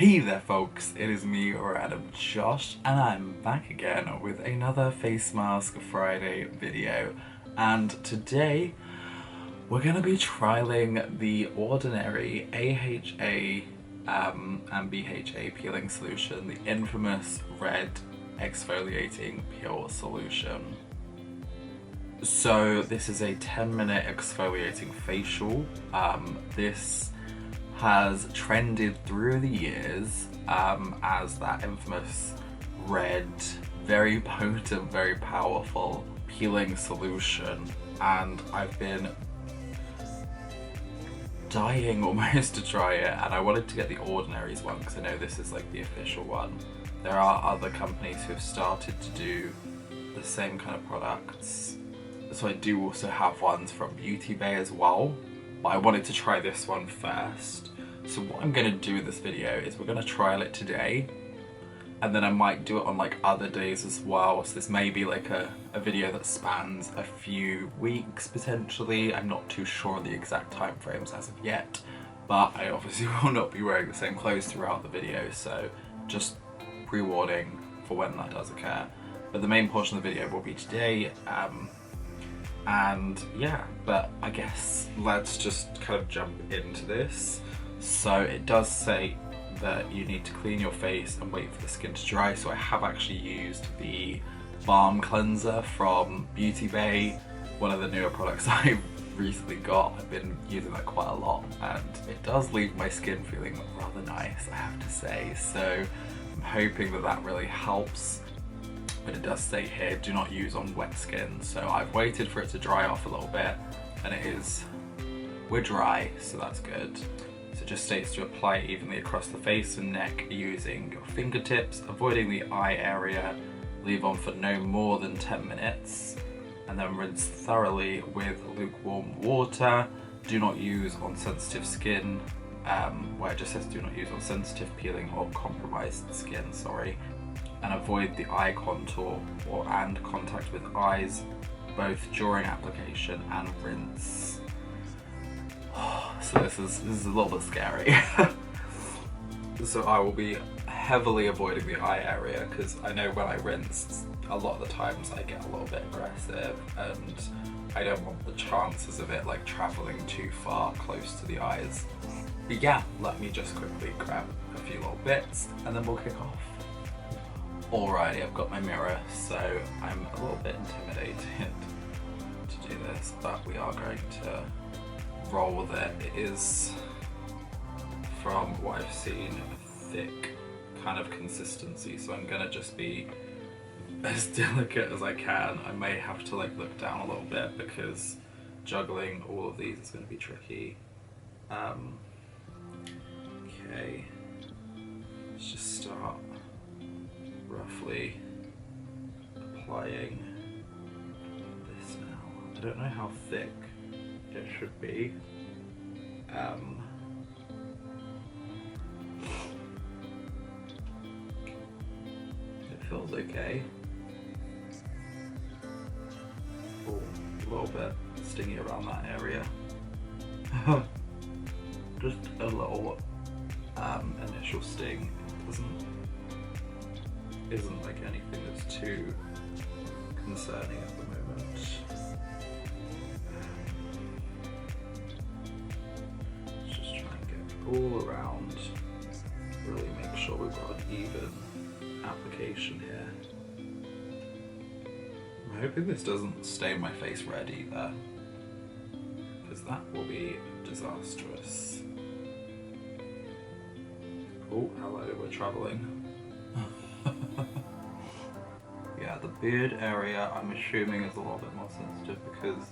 Hey there folks, it is me, RandomJosh, and I'm back again with another Face Mask Friday video. And today, we're going to be trialing the Ordinary AHA and BHA peeling solution, the infamous red exfoliating peel solution. So this is a 10-minute exfoliating facial. This has trended through the years as that infamous red, very potent, very powerful peeling solution, and I've been dying almost to try it, and I wanted to get the Ordinary's one because I know this is like the official one. There are other companies who have started to do the same kind of products, so I do also have ones from Beauty Bay as well, but I wanted to try this one first. So what I'm going to do with this video is we're going to trial it today, and then I might do it on like other days as well. So this may be like a video that spans a few weeks potentially. I'm not too sure of the exact time frames as of yet, but I obviously will not be wearing the same clothes throughout the video, so just pre-warning for when that does occur. But the main portion of the video will be today, and yeah, but I guess let's just kind of jump into this. So it does say that you need to clean your face and wait for the skin to dry, so I have actually used the balm cleanser from Beauty Bay, one of the newer products I recently got. I've been using that quite a lot, and it does leave my skin feeling rather nice, I have to say, so I'm hoping that that really helps. But it does say here, do not use on wet skin, so I've waited for it to dry off a little bit, and we're dry, so that's good. So it just states to apply it evenly across the face and neck using your fingertips, avoiding the eye area, leave on for no more than 10 minutes, and then rinse thoroughly with lukewarm water. Do not use on sensitive skin, where it just says do not use on sensitive, peeling or compromised skin, and avoid the eye contour and contact with eyes both during application and rinse. So this is a little bit scary. So I will be heavily avoiding the eye area because I know when I rinse, a lot of the times I get a little bit aggressive, and I don't want the chances of it like traveling too far close to the eyes. But yeah, let me just quickly grab a few little bits and then we'll kick off. Alrighty, I've got my mirror, so I'm a little bit intimidated to do this, but we are going to roll with it. It is, from what I've seen, a thick kind of consistency, so I'm gonna just be as delicate as I can. I may have to like look down a little bit because juggling all of these is gonna be tricky. Okay, let's just start roughly applying this now. I don't know how thick it should be. It feels okay. Oh, a little bit stingy around that area. Just a little initial sting. Isn't like anything that's too concerning at the moment. Let's just try and get all around, really make sure we've got an even application here. I'm hoping this doesn't stain my face red either, because that will be disastrous. Oh, hello, we're travelling. Yeah, the beard area I'm assuming is a little bit more sensitive because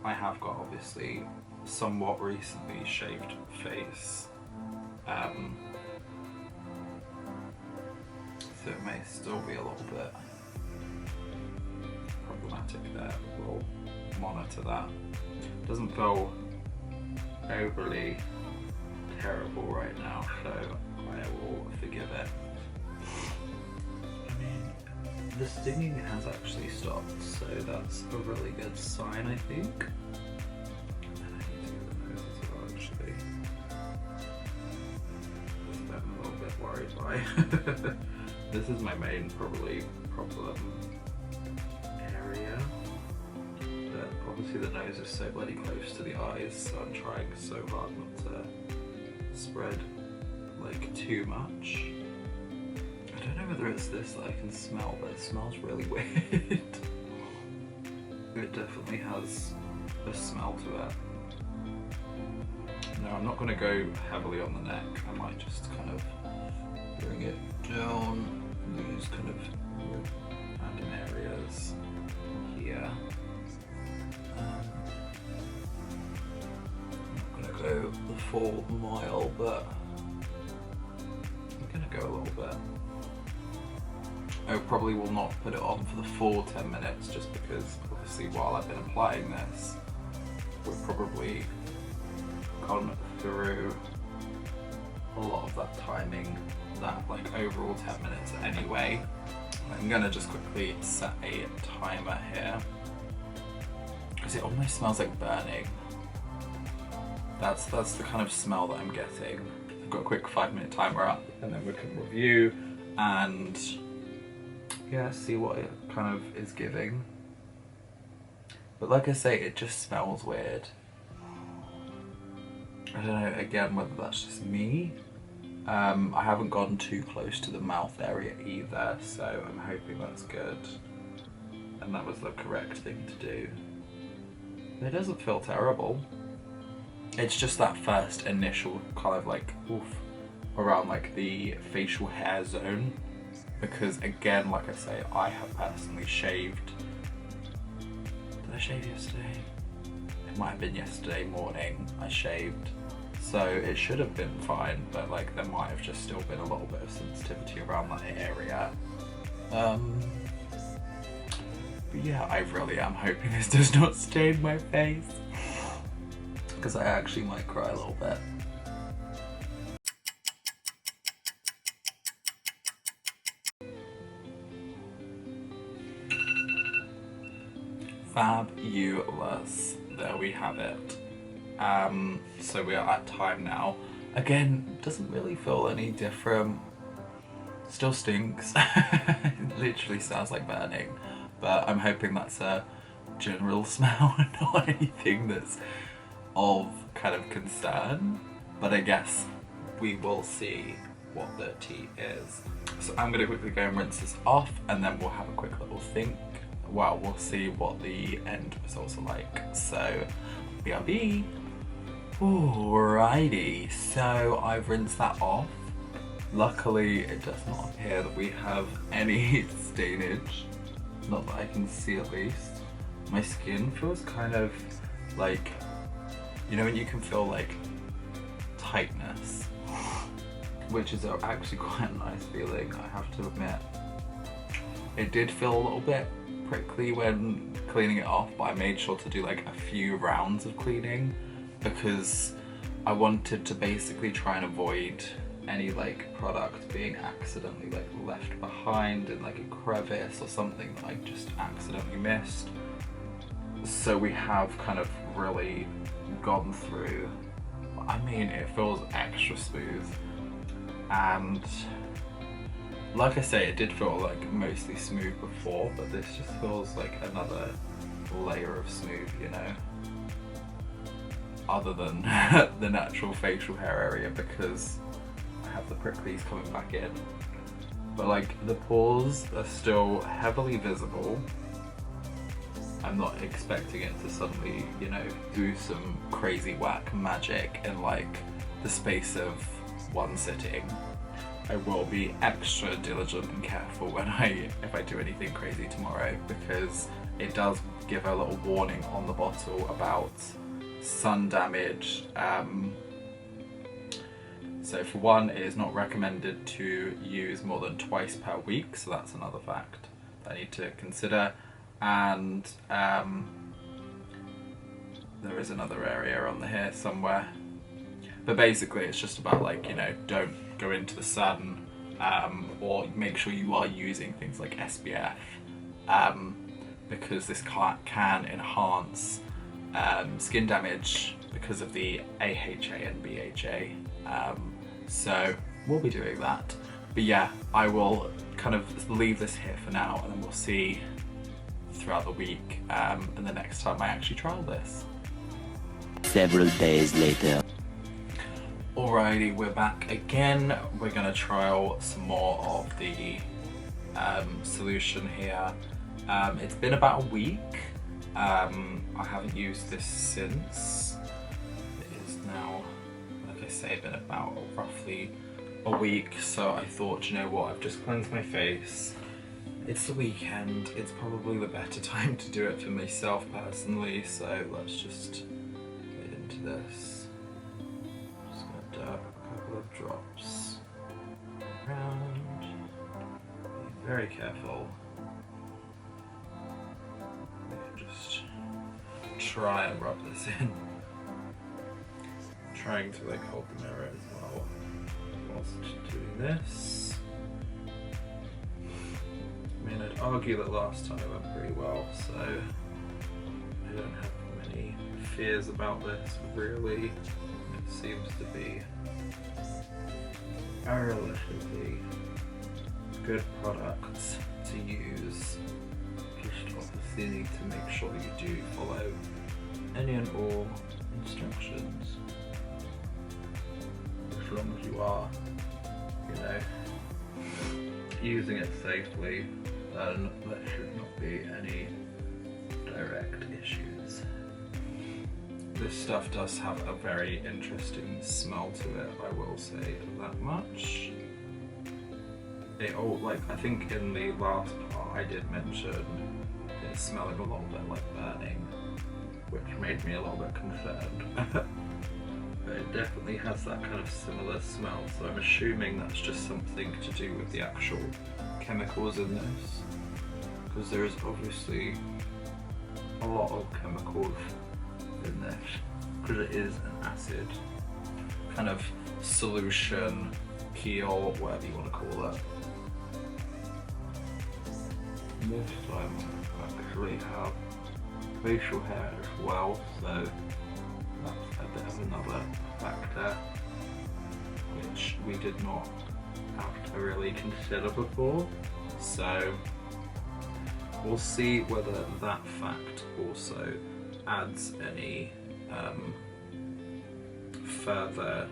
I have got obviously somewhat recently shaved face. So it may still be a little bit problematic there. We'll monitor that. Doesn't feel overly terrible right now, so I will forgive it. I mean, the stinging has actually stopped, so that's a really good sign, I think. And I need to do the nose as well, actually. I'm a little bit worried. This is my main probably problem area. But obviously the nose is so bloody close to the eyes, so I'm trying so hard not to spread like too much. I don't know whether it's this that I can smell, but it smells really weird. It definitely has a smell to it. No, I'm not going to go heavily on the neck. I might just kind of bring it down these kind of random areas here. I'm not going to go the full mile, but I'm going to go a little bit. I probably will not put it on for the full 10 minutes just because obviously while I've been applying this, we've probably gone through a lot of that timing, that like overall 10 minutes anyway. I'm gonna just quickly set a timer here because it almost smells like burning. That's the kind of smell that I'm getting. I've got a quick 5-minute timer up and then we can review and yeah, see what it kind of is giving. But like I say, it just smells weird. I don't know, again, whether that's just me. I haven't gone too close to the mouth area either, so I'm hoping that's good. And that was the correct thing to do. It doesn't feel terrible. It's just that first initial kind of like, oof, around like the facial hair zone. Because again, like I say, I have personally shaved. Did I shave yesterday? It might have been yesterday morning I shaved. So it should have been fine, but like there might have just still been a little bit of sensitivity around that area. But yeah, I really am hoping this does not stain my face. Because I actually might cry a little bit. Fabulous. There we have it. So we are at time now. Again, doesn't really feel any different. Still stinks. It literally sounds like burning. But I'm hoping that's a general smell and not anything that's of kind of concern. But I guess we will see what the tea is. So I'm gonna quickly go and rinse this off and then we'll have a quick little think. Well, we'll see what the end results are like. So, BRB. Alrighty, so I've rinsed that off. Luckily, it does not appear that we have any stainage. Not that I can see at least. My skin feels kind of like, you know when you can feel like tightness? Which is actually quite a nice feeling, I have to admit. It did feel a little bit prickly when cleaning it off, but I made sure to do like a few rounds of cleaning because I wanted to basically try and avoid any like product being accidentally like left behind in like a crevice or something that I just accidentally missed. So we have kind of really gone through, I mean, it feels extra smooth, and like I say, it did feel like mostly smooth before, but this just feels like another layer of smooth, you know? Other than the natural facial hair area because I have the pricklies coming back in. But like the pores are still heavily visible. I'm not expecting it to suddenly, you know, do some crazy whack magic in like the space of one sitting. I will be extra diligent and careful when if I do anything crazy tomorrow because it does give a little warning on the bottle about sun damage. So for one, it is not recommended to use more than twice per week, so that's another fact that I need to consider. And there is another area on the hair somewhere. But basically it's just about like, you know, don't go into the sun or make sure you are using things like SPF because this can enhance skin damage because of the AHA and BHA. So we'll be doing that. But yeah, I will kind of leave this here for now, and then we'll see throughout the week and the next time I actually trial this. Several days later. Alrighty, we're back again. We're gonna trial some more of the solution here. It's been about a week. I haven't used this since. It is now, like I say, been about roughly a week, so I thought, you know what, I've just cleansed my face. It's the weekend, it's probably the better time to do it for myself personally, so let's just get into this. Just gonna dab a couple of drops around. Be very careful. Just try and rub this in. Trying to like hold the mirror as well whilst doing this. I mean, I'd argue that last time it went pretty well, so I don't have many fears about this, really. It seems to be a relatively good product to use. Just obviously need to make sure you do follow any and all instructions. As long as you are, you know, using it safely, then there should not be any direct issues. This stuff does have a very interesting smell to it, I will say that much. It all, like, I think in the last part I did mention it's smelling a little bit like burning, which made me a little bit concerned. But it definitely has that kind of similar smell, so I'm assuming that's just something to do with the actual chemicals in this, because there is obviously a lot of chemicals in this, because it is an acid kind of solution, peel, whatever you want to call it. This time I actually have facial hair as well, so that's a bit of another factor which we did not have to really consider before, so we'll see whether that fact also adds any further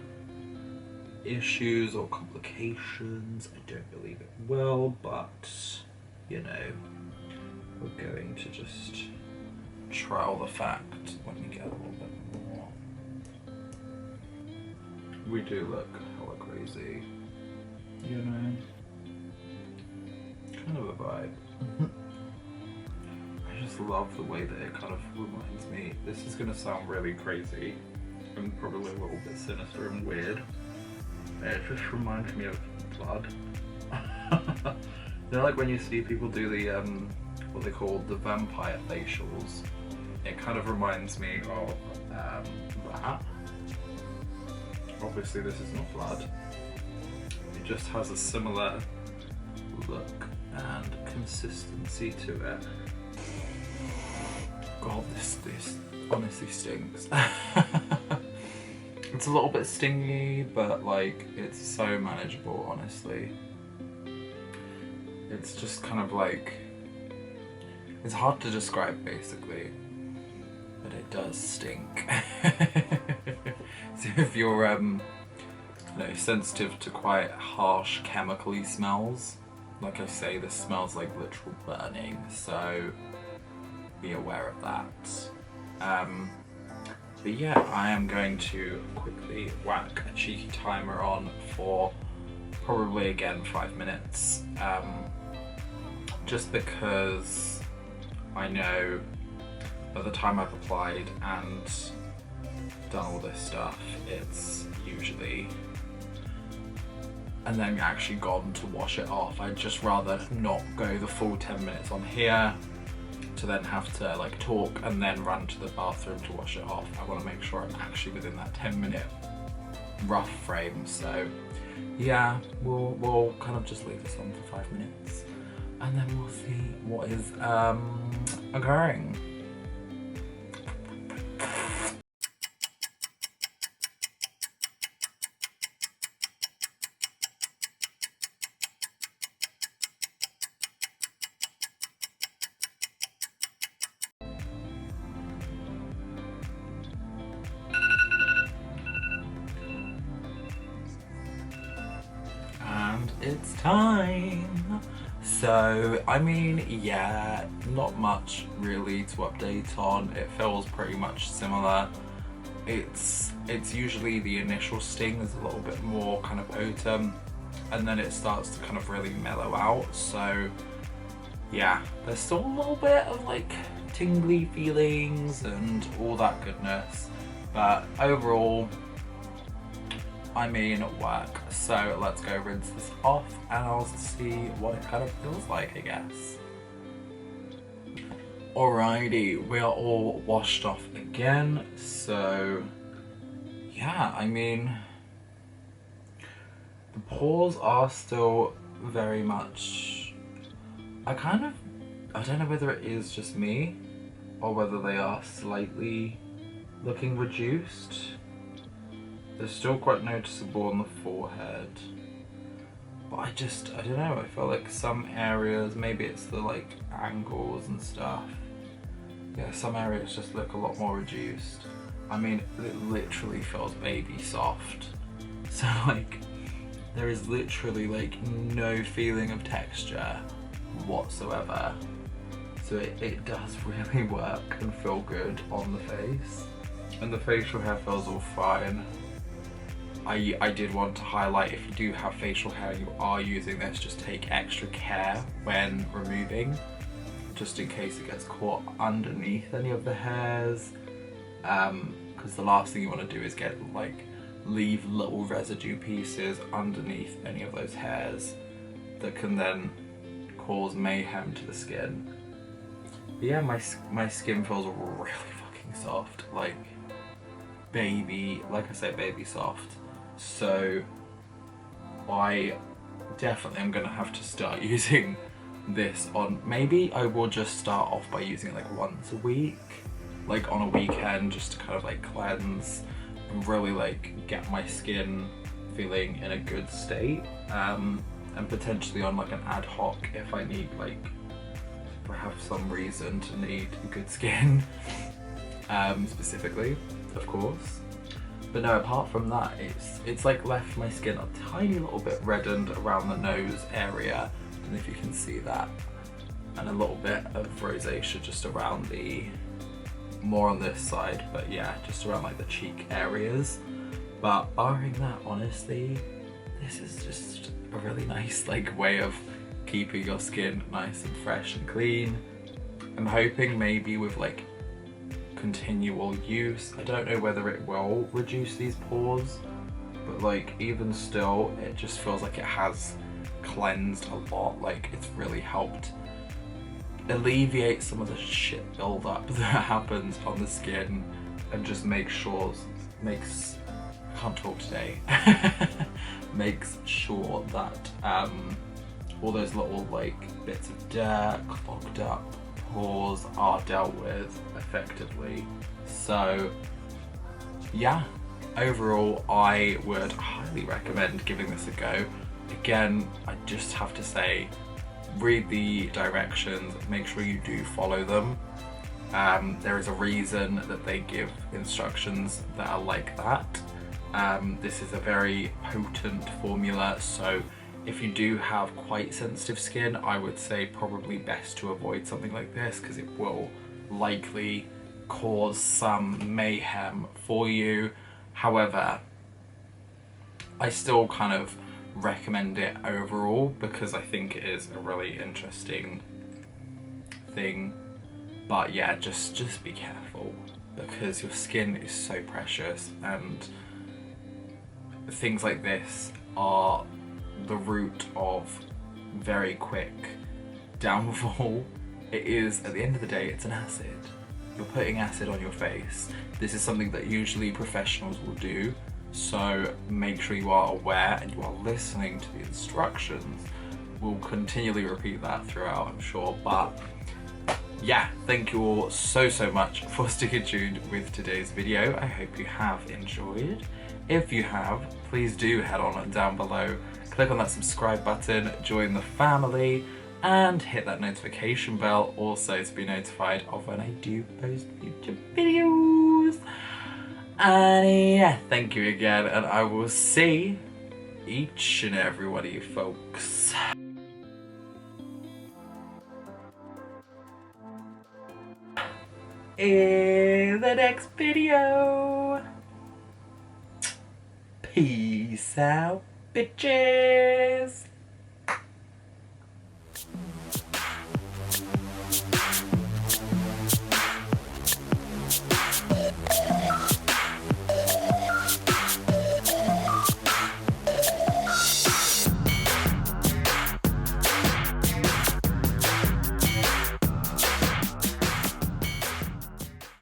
issues or complications. I don't believe it will, but you know, we're going to just trial the fact when we get a little bit more. We do look hella crazy, you know, kind of a vibe. I just love the way that it kind of reminds me, this is going to sound really crazy and probably a little bit sinister and weird, it just reminds me of blood. You know, like when you see people do the, what they call the vampire facials, it kind of reminds me of that. Obviously this is not blood, it just has a similar look and consistency to it. God, this honestly stinks. It's a little bit stingy, but like, it's so manageable, honestly. It's just kind of like, it's hard to describe basically, but it does stink. So if you're you know, sensitive to quite harsh chemically smells, like I say, this smells like literal burning, so be aware of that. But yeah, I am going to quickly whack a cheeky timer on for probably again 5 minutes, just because I know by the time I've applied and done all this stuff, it's usually, and then actually gone to wash it off. I'd just rather not go the full 10 minutes on here to then have to like talk and then run to the bathroom to wash it off. I want to make sure I'm actually within that 10-minute rough frame. So yeah, we'll kind of just leave this on for 5 minutes and then we'll see what is occurring. it's time. So, I mean, yeah, not much really to update on. It feels pretty much similar. It's usually the initial sting is a little bit more kind of potent, and then it starts to kind of really mellow out. So yeah, there's still a little bit of like tingly feelings and all that goodness, but overall, I mean, it work. So let's go rinse this off and I'll see what it kind of feels like, I guess. Alrighty, we are all washed off again, so yeah, I mean, the pores are still very much, I don't know whether it is just me or whether they are slightly looking reduced. They're still quite noticeable on the forehead, but I don't know, I feel like some areas, maybe it's the like angles and stuff, yeah, some areas just look a lot more reduced. I mean, it literally feels baby soft, so like there is literally like no feeling of texture whatsoever, so it does really work and feel good on the face, and the facial hair feels all fine. I did want to highlight, if you do have facial hair and you are using this, just take extra care when removing, just in case it gets caught underneath any of the hairs, because the last thing you want to do is leave little residue pieces underneath any of those hairs that can then cause mayhem to the skin. But yeah, my skin feels really fucking soft, like baby soft. So I definitely am gonna have to start using this on, maybe I will just start off by using it like once a week, like on a weekend, just to kind of like cleanse and really like get my skin feeling in a good state, and potentially on like an ad hoc if I need, like, if I have some reason to need good skin, specifically, of course. But no, apart from that, it's like left my skin a tiny little bit reddened around the nose area, and if you can see that, and a little bit of rosacea just around more on this side, but yeah, just around like the cheek areas. But barring that, honestly, this is just a really nice like way of keeping your skin nice and fresh and clean. I'm hoping maybe with like continual use, I don't know whether it will reduce these pores, but like even still, it just feels like it has cleansed a lot. Like it's really helped alleviate some of the shit buildup that happens on the skin, and just makes sure that all those little like bits of dirt, clogged up pores are dealt with effectively. So yeah, overall I would highly recommend giving this a go. Again, I just have to say, read the directions, make sure you do follow them. There is a reason that they give instructions that are like that. This is a very potent formula, so if you do have quite sensitive skin, I would say probably best to avoid something like this, because it will likely cause some mayhem for you. However, I still kind of recommend it overall because I think it is a really interesting thing. But yeah, just be careful, because your skin is so precious, and things like this are the root of very quick downfall. It is, at the end of the day, it's an acid. You're putting acid on your face. This is something that usually professionals will do, so make sure you are aware and you are listening to the instructions. We'll continually repeat that throughout, I'm sure. But yeah, thank you all so much for sticking tuned with today's video. I hope you have enjoyed. If you have, please do head on down below, click on that subscribe button, join the family, and hit that notification bell also to be notified of when I do post future videos. And yeah, thank you again, and I will see each and every one of you folks. In the next video. Peace out, bitches.